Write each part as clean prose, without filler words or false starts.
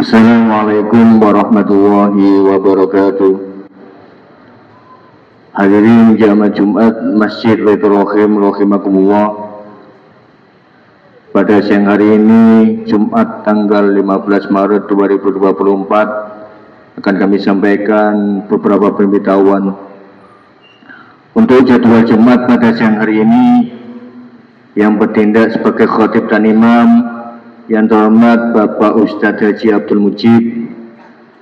Assalamualaikum warahmatullahi wabarakatuh. Hadirin jamaah Jumat Masjid Baitur Rahim rahimakumullah. Pada siang hari ini Jumat tanggal 15 Maret 2024 akan kami sampaikan beberapa pemberitahuan untuk jadwal Jumat pada siang hari ini. Yang bertindak sebagai khatib dan imam yang terhormat Bapak Ustadz Haji Abdul Mujib,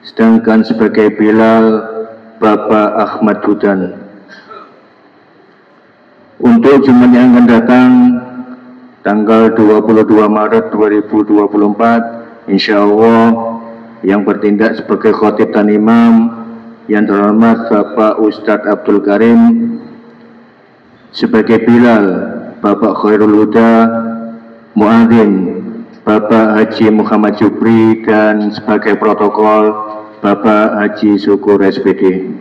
sedangkan sebagai Bilal Bapak Ahmad Hudan. Untuk Jumat yang akan datang tanggal 22 Maret 2024, insya Allah yang bertindak sebagai khatib dan imam yang terhormat Bapak Ustadz Abdul Karim, sebagai Bilal Bapak Khairul Huda Muadzin Bapak Haji Muhammad Jupri, dan sebagai protokol Bapak Haji Syukur SPD.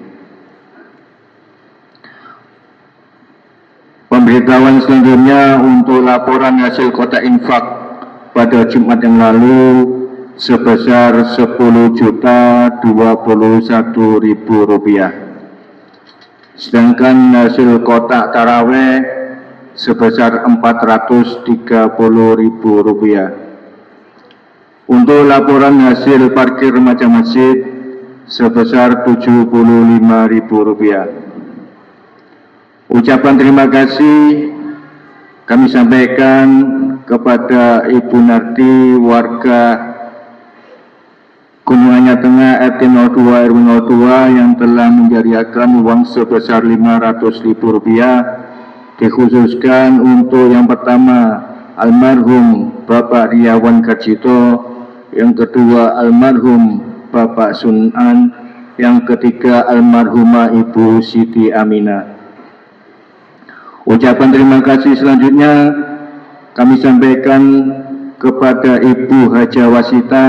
Pemberitahuan selanjutnya untuk laporan hasil kotak infak pada Jumat yang lalu sebesar Rp10.021.000, sedangkan hasil kotak taraweh sebesar Rp430.000. Untuk laporan hasil parkir remaja masjid sebesar Rp75.000. Ucapan terima kasih kami sampaikan kepada Ibu Narti, warga Gunung Anyar Tengah RT 02 RW 02 yang telah menjariahkan uang sebesar Rp500.000, dikhususkan untuk yang pertama almarhum Bapak Riawan Karjito, yang kedua almarhum Bapak Sunan, yang ketiga almarhumah Ibu Siti Aminah. Ucapan terima kasih selanjutnya kami sampaikan kepada Ibu Haja Wasita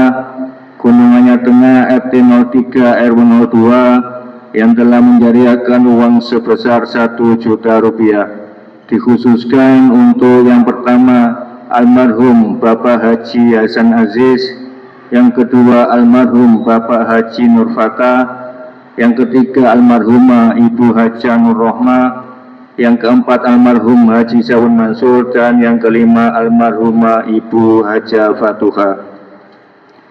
Gunung Anyar Tengah RT 03 RW 02 yang telah menjariahkan uang sebesar Rp1 juta, dikhususkan untuk yang pertama almarhum Bapak Haji Hasan Aziz, yang kedua almarhum Bapak Haji Nur Fatah, yang ketiga almarhumah Ibu Haja Nur Rohmah, yang keempat almarhum Haji Sawun Mansur, dan yang kelima almarhumah Ibu Haja Fatuha.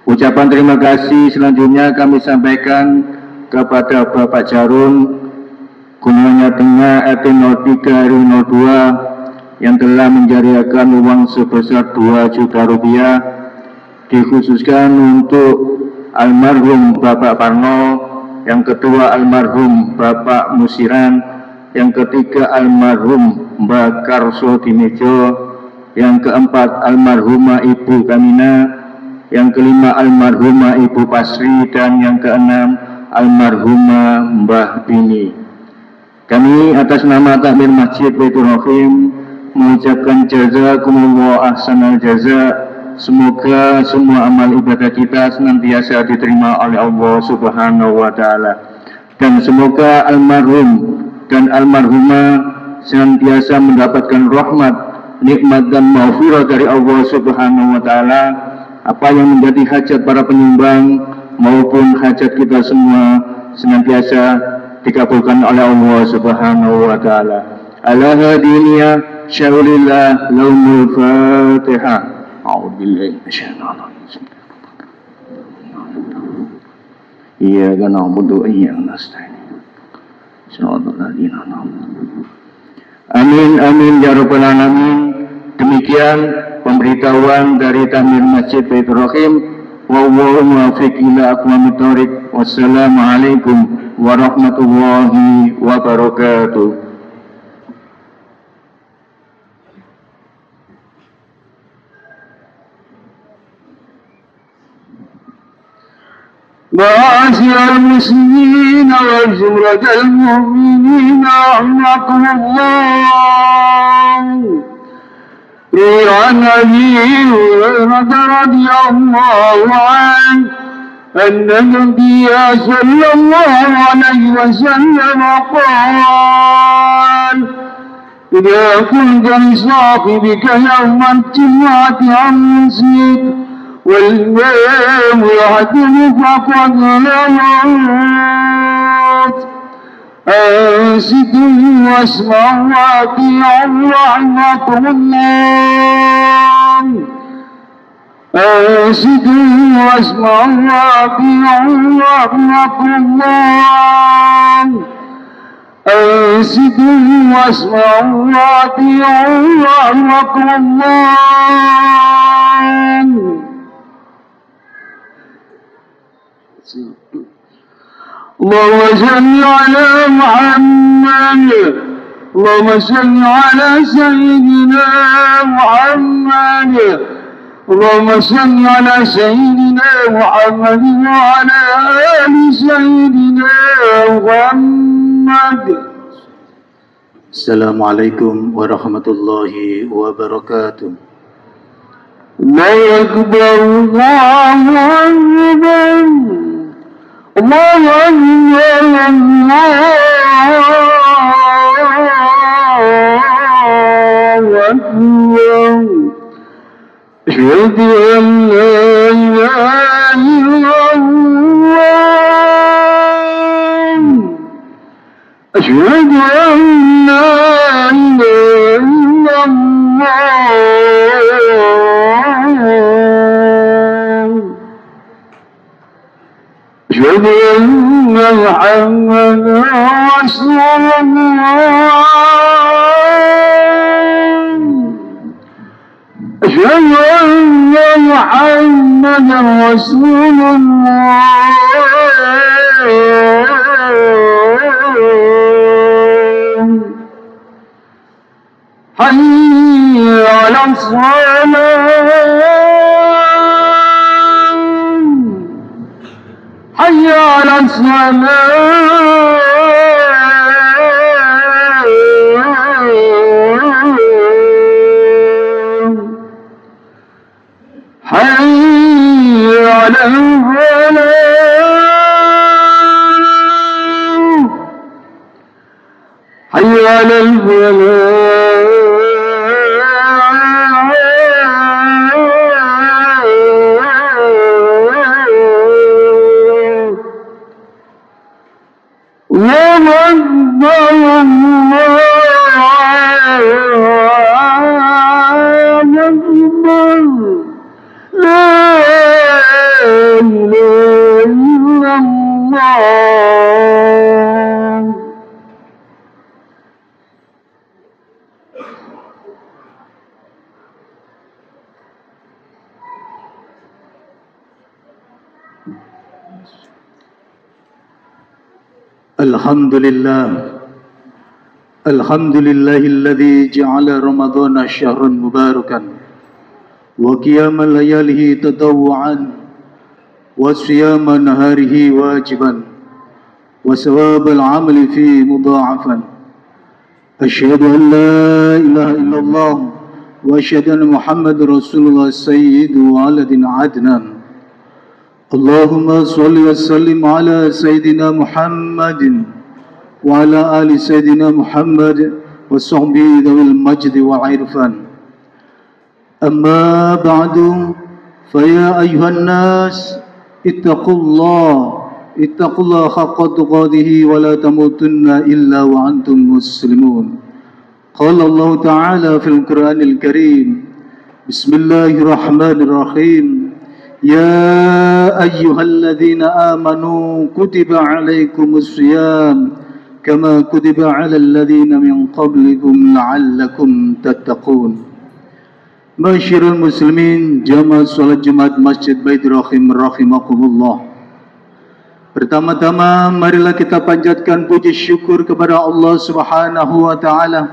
Ucapan terima kasih selanjutnya kami sampaikan kepada Bapak Jarun Gunung Anyar Tengah RT 03 RW 02 yang telah menjariahkan uang sebesar Rp2 juta, dikhususkan untuk almarhum Bapak Parno, yang kedua almarhum Bapak Musiran, yang ketiga almarhum Mbak Karso Dimejo, yang keempat almarhumah Ibu Kamina, yang kelima almarhumah Ibu Pasri, dan yang keenam almarhumah Mbah Bini. Kami atas nama Takmir Masjid Baitur Rahim mengucapkan jazakumullah ahsanal jaza. Semoga semua amal ibadah kita senantiasa diterima oleh Allah Subhanahu wa Ta'ala, dan semoga almarhum dan almarhumah senantiasa mendapatkan rahmat, nikmat dan maghfirah dari Allah Subhanahu wa Ta'ala. Apa yang menjadi hajat para penyumbang maupun hajat kita semua senantiasa dikabulkan oleh Allah Subhanahu wa Ta'ala. Ala hadiniya syaulillah laumul fatihah. A'udzubillahi minasyaitonir rajim. Iyyaka na'budu wa iyyaka nasta'in. Shiratal ladzina an'amta. Amin amin ya rabbal alamin. Demikian pemberitahuan dari Takmir Masjid Baitur Rahim. Wallahu muwaffiq ila aqwamit thoriq. Wassalamualaikum warahmatullahi wabarakatuh. معاشر المسلمين وزمرة المؤمنين رحمكم الله. عن أبي هريرة رضي الله عنه أن النبي صلى الله عليه وسلم قال: إذا كنت لصاحبك يوم الجمعة عن مسجد والإمام يعدل فقد لموت أنصتوا واسمعوا وأطيعوا رحمكم الله أنصتوا واسمعوا وأطيعوا رحمكم الله أنصتوا واسمعوا وأطيعوا رحمكم الله. اللهم صل على محمد اللهم صل على سيدنا محمد اللهم صل على سيدنا محمد وعلى آل سيدنا محمد. Assalamualaikum warahmatullahi wabarakatuh. الله أكبر الله أكبر الله أكبر الله أكبر أشهد أن لا إله إلا الله أشهد أن لا إله إلا الله أشهد أن محمدا رسول الله أشهد أن محمدا رسول الله حي على الصلاة حي على الصلاة حي على الفلاح حي على الفلاح الله أكبر الله أكبر لا إله إلا الله. Alhamdulillah alladhi ja'ala Ramadhana syahran mubarakan wa qiyama layalihi tatawwu'an wa siyama naharihi wajiban wa sawabal amali fi mudha'afan. Asyhadu an la ilaha illallah wa asyhadu anna Muhammadar Rasulullah sayyidu waladin adnan. Allahumma salli wa sallim ala sayyidina Muhammadin wa ala ali sayyidina Muhammad wa sahbihi dhawil majdi wal irfan. Amma ba'du, faya ayuhan nas ittaqullah haqqa tuqatihi wa la tamutunna illa wa antum muslimun. Qala Allah ta'ala fil Qur'anil Karim, Bismillahirrahmanirrahim. Ya ayyuhalladzina amanu kutiba alaikumus siyam kama kutiba alal ladzina min qablikum la'allakum tattaqun. Masyarul muslimin, jamaah salat Jumat Masjid Baitur Rahim rahimakumullah. Pertama-tama marilah kita panjatkan puji syukur kepada Allah Subhanahu wa taala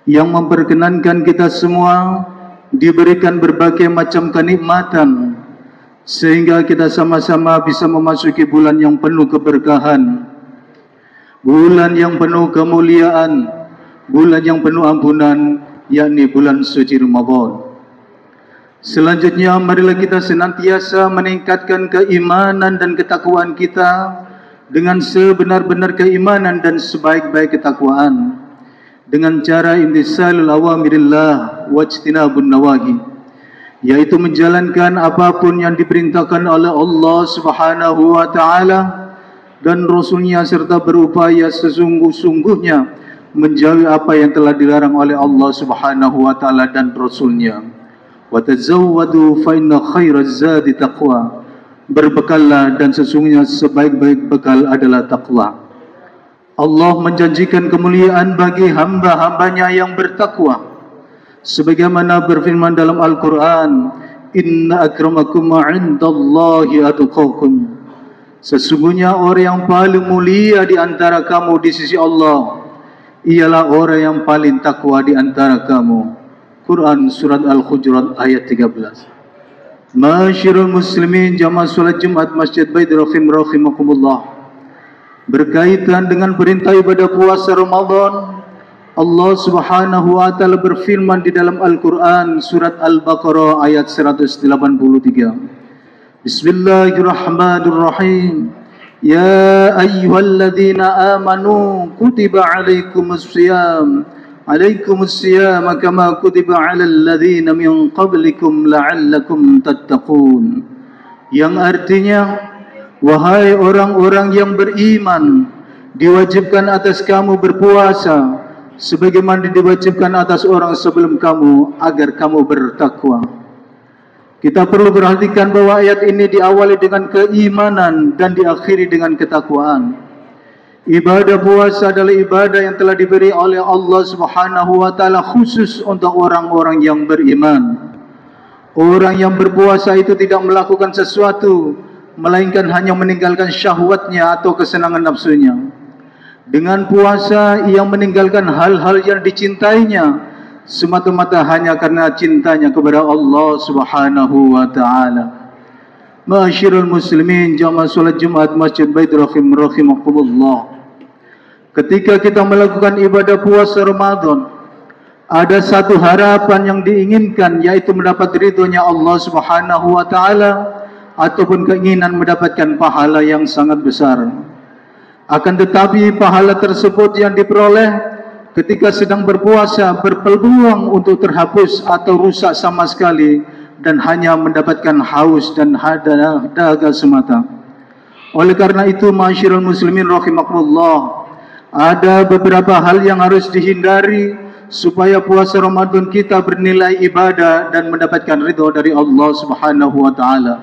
yang memperkenankan kita semua diberikan berbagai macam kenikmatan sehingga kita sama-sama bisa memasuki bulan yang penuh keberkahan, bulan yang penuh kemuliaan, bulan yang penuh ampunan, yakni bulan suci Ramadan. Selanjutnya marilah kita senantiasa meningkatkan keimanan dan ketakwaan kita dengan sebenar-benar keimanan dan sebaik-baik ketakwaan dengan cara imtisalul awamirillah wajtinabun nawahi, yaitu menjalankan apapun yang diperintahkan oleh Allah Subhanahu wa taala dan Rasulnya, serta berupaya sesungguh-sungguhnya menjauhi apa yang telah dilarang oleh Allah Subhanahu wa taala dan Rasulnya. Wa tazawwadu fa inna khairaz zadi taqwa. Berbekallah dan sesungguhnya sebaik-baik bekal adalah takwa. Allah menjanjikan kemuliaan bagi hamba-hambanya yang bertakwa, sebagaimana berfirman dalam Al-Quran, inna akramakum 'indallahi atqakum. Sesungguhnya orang yang paling mulia di antara kamu di sisi Allah ialah orang yang paling takwa di antara kamu. Quran surat Al-Hujurat ayat 13. Masyarul muslimin, jamaah salat Jumat Masjid Bait rahimakumullah. Berkaitan dengan perintah ibadah puasa Ramadan, Allah Subhanahu wa taala berfirman di dalam Al-Quran surat Al-Baqarah ayat 183. Bismillahirrahmanirrahim. Ya ayyuhalladzina amanu kutiba alaikumus siyam kama kutiba alal ladzina min qablikum la'allakum tattaqun. Yang artinya, wahai orang-orang yang beriman, diwajibkan atas kamu berpuasa sebagaimana diwajibkan atas orang sebelum kamu agar kamu bertakwa. Kita perlu perhatikan bahwa ayat ini diawali dengan keimanan dan diakhiri dengan ketakwaan. Ibadah puasa adalah ibadah yang telah diberi oleh Allah Subhanahu wa taala khusus untuk orang-orang yang beriman. Orang yang berpuasa itu tidak melakukan sesuatu melainkan hanya meninggalkan syahwatnya atau kesenangan nafsunya. Dengan puasa ia meninggalkan hal-hal yang dicintainya semata-mata hanya karena cintanya kepada Allah Subhanahu wa taala. Ma'asyiral muslimin, jamaah salat Jumat Masjid Bait rahimakumullah. Ketika kita melakukan ibadah puasa Ramadan, ada satu harapan yang diinginkan, yaitu mendapat ridhonya Allah Subhanahu wa taala ataupun keinginan mendapatkan pahala yang sangat besar. Akan tetapi pahala tersebut yang diperoleh ketika sedang berpuasa berpeluang untuk terhapus atau rusak sama sekali dan hanya mendapatkan haus dan dahaga semata. Oleh karena itu, ma'asyiral muslimin rahimakumullah, ada beberapa hal yang harus dihindari supaya puasa Ramadan kita bernilai ibadah dan mendapatkan ridha dari Allah Subhanahu wa taala.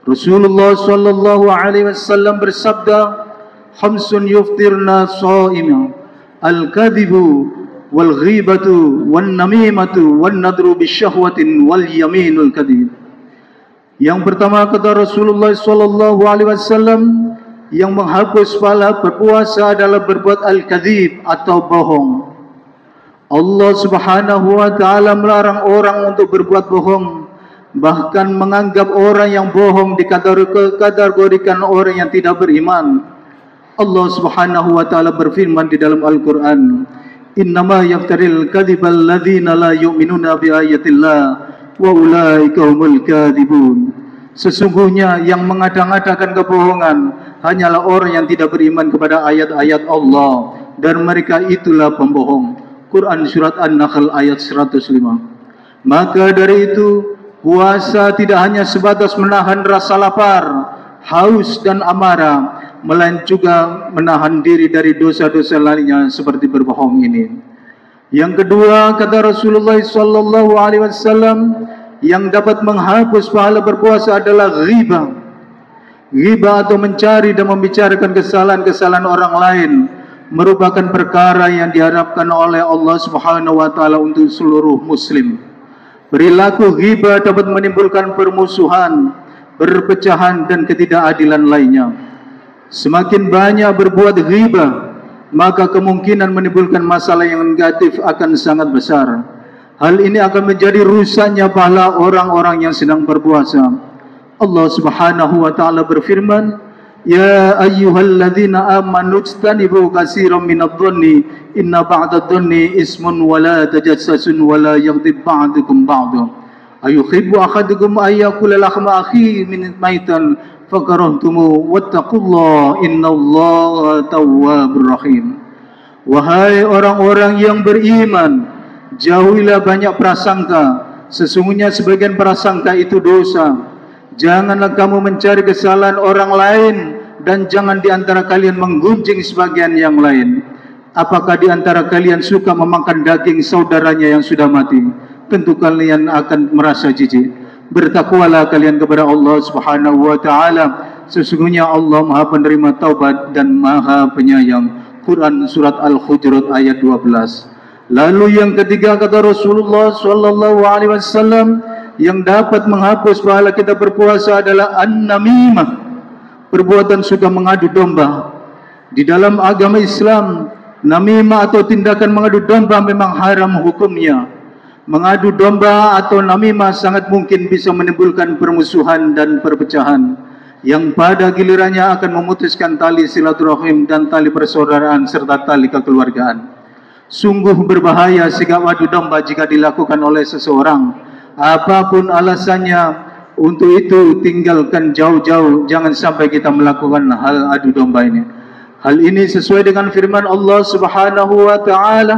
Rasulullah sallallahu alaihi wasallam bersabda, "Khamsun yuftirna sha'ima, al-kadhibu wal ghibatu wan namimatu wan nadru bisyahwatin wal yaminul kadhib." Yang pertama, kata Rasulullah sallallahu alaihi wasallam, yang menghapus pahala berpuasa adalah berbuat al-kadhib atau bohong. Allah Subhanahu wa taala melarang orang untuk berbuat bohong, bahkan menganggap orang yang bohong dikategorikan orang yang tidak beriman. Allah Subhanahu wa taala berfirman di dalam Al-Quran, innama yaftaril kadhibal ladzina la yu'minuna bi ayatillah wa ulaika humul kadhibun. Sesungguhnya yang mengada-ngadakan kebohongan hanyalah orang yang tidak beriman kepada ayat-ayat Allah, dan mereka itulah pembohong. Quran surat An-Nahl ayat 105. Maka dari itu, puasa tidak hanya sebatas menahan rasa lapar, haus dan amarah, melainkan juga menahan diri dari dosa-dosa lainnya seperti berbohong ini. Yang kedua, kata Rasulullah sallallahu alaihi wasallam, yang dapat menghapus pahala berpuasa adalah ghibah. Ghibah atau mencari dan membicarakan kesalahan-kesalahan orang lain merupakan perkara yang diharapkan oleh Allah Subhanahu wa taala untuk seluruh muslim. Perilaku ghibah dapat menimbulkan permusuhan, perpecahan dan ketidakadilan lainnya. Semakin banyak berbuat ghibah, maka kemungkinan menimbulkan masalah yang negatif akan sangat besar. Hal ini akan menjadi rusaknya pahala orang-orang yang sedang berpuasa. Allah Subhanahu wa taala berfirman, "Ya ayyuhalladzina amanu ijtanibu katsiran minadh-dhanni inna ba'dadh-dhanni ismun wa la tajassasun wa la yaghdib ba'dukum ba'dhan. Ayuhibbu ahadukum ayyakula lahma akhihi min maitan fakarahtumu wattaqullaha innallaha tawwabur rahim." Wahai orang-orang yang beriman, jauhilah banyak prasangka, sesungguhnya sebagian prasangka itu dosa. Janganlah kamu mencari kesalahan orang lain, dan jangan di antara kalian menggunjing sebagian yang lain. Apakah di antara kalian suka memakan daging saudaranya yang sudah mati? Tentu kalian akan merasa jijik. Bertakwalah kalian kepada Allah Subhanahu wa taala. Sesungguhnya Allah Maha penerima taubat dan Maha penyayang. Quran surat Al-Hujurat ayat 12. Lalu yang ketiga kata Rasulullah sallallahu alaihi wasallam, yang dapat menghapus pahala kita berpuasa adalah an-namimah, perbuatan suka mengadu domba. Di dalam agama Islam, namimah atau tindakan mengadu domba memang haram hukumnya. Mengadu domba atau namimah sangat mungkin bisa menimbulkan permusuhan dan perpecahan, yang pada gilirannya akan memutuskan tali silaturahim dan tali persaudaraan serta tali kekeluargaan. Sungguh berbahaya sikap adu domba jika dilakukan oleh seseorang. Apapun alasannya, untuk itu tinggalkan jauh-jauh. Jangan sampai kita melakukan hal adu domba ini. Hal ini sesuai dengan firman Allah Subhanahu wa taala,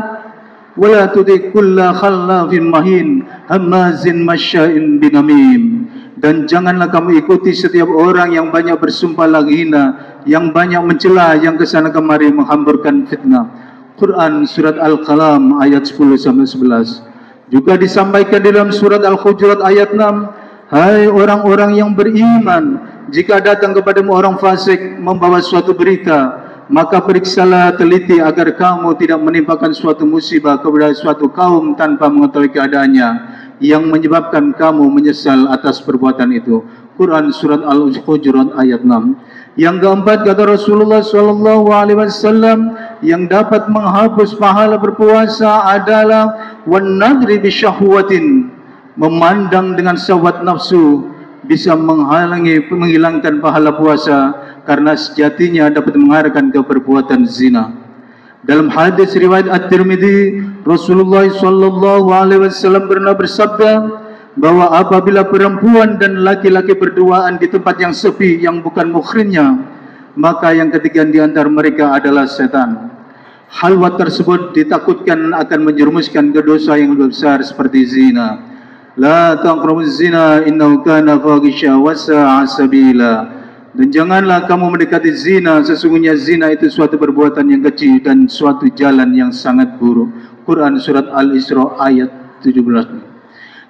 wala tuti kulla khallafin mahin hamazin masya'in binamim. Dan janganlah kamu ikuti setiap orang yang banyak bersumpah hina, yang banyak mencela, yang kesana kemari menghamburkan fitnah. Quran surat Al-Qalam ayat 10-11. Juga disampaikan dalam surat Al-Hujurat ayat 6, hai orang-orang yang beriman, jika datang kepadamu orang fasik membawa suatu berita, maka periksalah teliti agar kamu tidak menimpakan suatu musibah kepada suatu kaum tanpa mengetahui keadaannya, yang menyebabkan kamu menyesal atas perbuatan itu. Quran surat Al-Hujurat ayat 6. Yang keempat kata Rasulullah sallallahu alaihi wasallam, yang dapat menghapus pahala berpuasa adalah wan nadri bi syahwatin, memandang dengan syahwat nafsu bisa menghilangkan pahala puasa, karena sejatinya dapat mengarahkan ke perbuatan zina. Dalam hadis riwayat At-Tirmidzi, Rasulullah sallallahu alaihi wasallam pernah bersabda bahwa apabila perempuan dan laki-laki berduaan di tempat yang sepi yang bukan muhrimnya, maka yang ketiga di antara mereka adalah setan. Halwat tersebut ditakutkan akan menjerumuskan ke dosa yang lebih besar seperti zina. La taqrabuz zina innahu kana fahisha wa sa'a sabila. Dan janganlah kamu mendekati zina, sesungguhnya zina itu suatu perbuatan yang kecil dan suatu jalan yang sangat buruk. Quran surat Al-Isra ayat 17.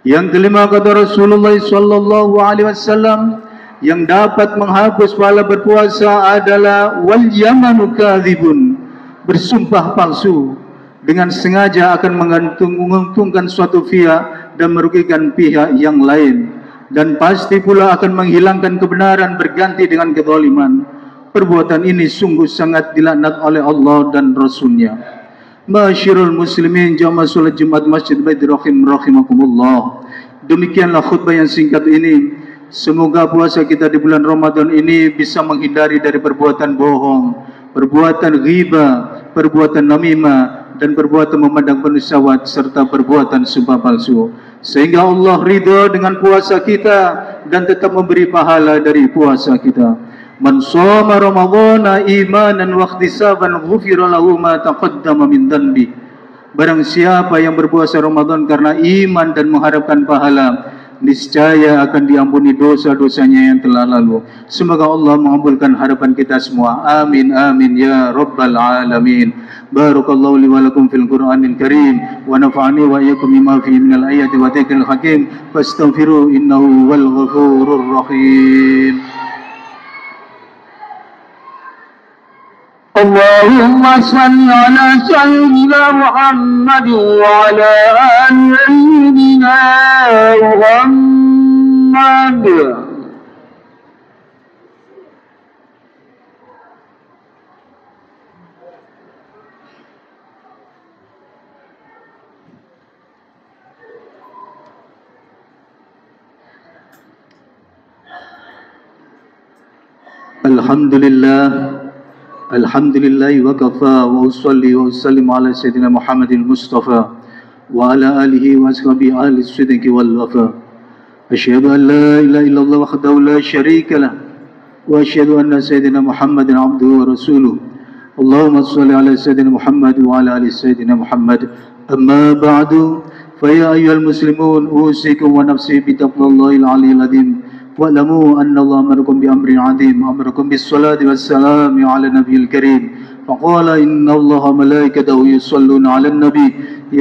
Yang kelima kata Rasulullah sallallahu alaihi wasallam, yang dapat menghapus pahala berpuasa adalah wal yamanu kadzibun, bersumpah palsu dengan sengaja akan menguntungkan suatu pihak dan merugikan pihak yang lain, dan pasti pula akan menghilangkan kebenaran berganti dengan kezaliman. Perbuatan ini sungguh sangat dilaknat oleh Allah dan Rasul-Nya. Ma'asyiral muslimin jamaah salat Jumat Masjid Baitur Rahim rahimakumullah. Demikianlah khutbah yang singkat ini. Semoga puasa kita di bulan Ramadan ini bisa menghindari dari perbuatan bohong, perbuatan ghibah, perbuatan namimah, dan perbuatan memandang penuh syahwat serta perbuatan sumpah palsu, sehingga Allah ridha dengan puasa kita dan tetap memberi pahala dari puasa kita. Man shoma ramadhana imanan wa ihtisaban ghufira lahu ma taqaddama min dhanbi. Barang siapa yang berpuasa Ramadan karena iman dan mengharapkan pahala, niscaya akan diampuni dosa-dosanya yang telah lalu. Semoga Allah mengabulkan harapan kita semua. Amin amin ya rabbal alamin. Barakallahu li wa lakum fil Qur'anil Karim wa nafa'ani wa iyyakum bima fihi minal ayati wa dzikril hakim. Fastaghfiru innahu wal ghafurur rahim. Allahumma salli ala sayyidina Muhammad wa ala ali sayyidina Muhammad. Alhamdulillah, alhamdulillah wa kafa wa usalli wa usallim ala sayyidina Muhammadil Mustafa wa ala alihi wa ashabihi ahli sidqi wal wafa. Asyhadu an la ilaha illallah wahdahu la syarika lah wa asyhadu anna sayyidina Muhammadan abduhu wa rasuluh. Allahumma shalli ala sayyidina Muhammad wa ala ali sayyidina Muhammad. Amma ba'du, فيا أيها المسلمون أوصيكم ونفسي بتقوى الله العلي العظيم واعلموا أن الله أمركم بأمر عظيم أمركم بالصلاة والسلام على النبي الكريم فقال إن الله وملائكته يصلون على النبي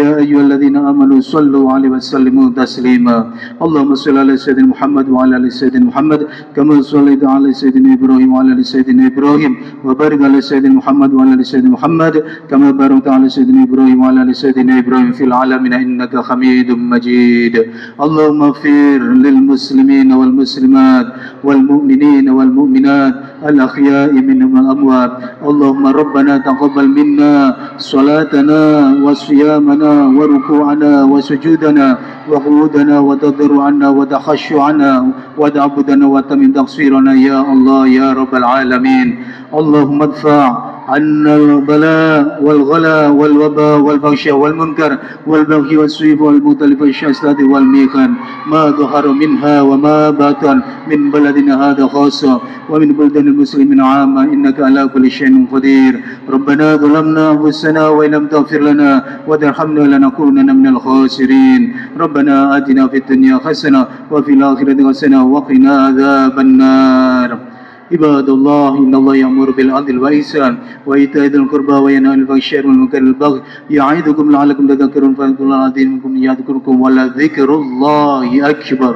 يا أيها الذين آمنوا صلوا عليه وسلموا تسليما اللهم صل على سيدنا محمد وعلى آل سيدنا محمد كما صليت على سيدنا إبراهيم وعلى آل سيدنا إبراهيم وبارك على سيدنا محمد وعلى آل سيدنا محمد كما باركت على سيدنا إبراهيم وعلى آل سيدنا إبراهيم في العالمين إنك حميد مجيد اللهم اغفر للمسلمين والمسلمات والمؤمنين والمؤمنات الأحياء منهم والأموات اللهم ربنا تقبل منا صلاتنا وصيامنا وركوعنا وسجودنا وقعودنا وتضرعنا وتخشعنا وتعبدنا وتمن تقصيرنا يا الله يا رب العالمين اللهم ادفع عنا البلاء والغلا والوباء والفحشاء والمنكر والبغي والسيف والمختلف والشتات والميخان ما ظهر منها وما بطن من بلدنا هذا خاصة ومن بلدان المسلمين عامة إنك على كل شيء قدير ربنا ظلمنا أنفسنا وإن لم تغفر لنا وترحمنا لنكونن من الخاسرين ربنا آتنا في الدنيا حسنة وفي الآخرة حسنة وقنا عذاب النار عباد الله إن الله يأمر بالعدل والإحسان وإيتاء ذي القربى وينهى عن الفحشاء والمنكر والبغي يعظكم لعلكم تذكرون فاذكروا الله العظيم منكم يذكركم ولذكر الله أكبر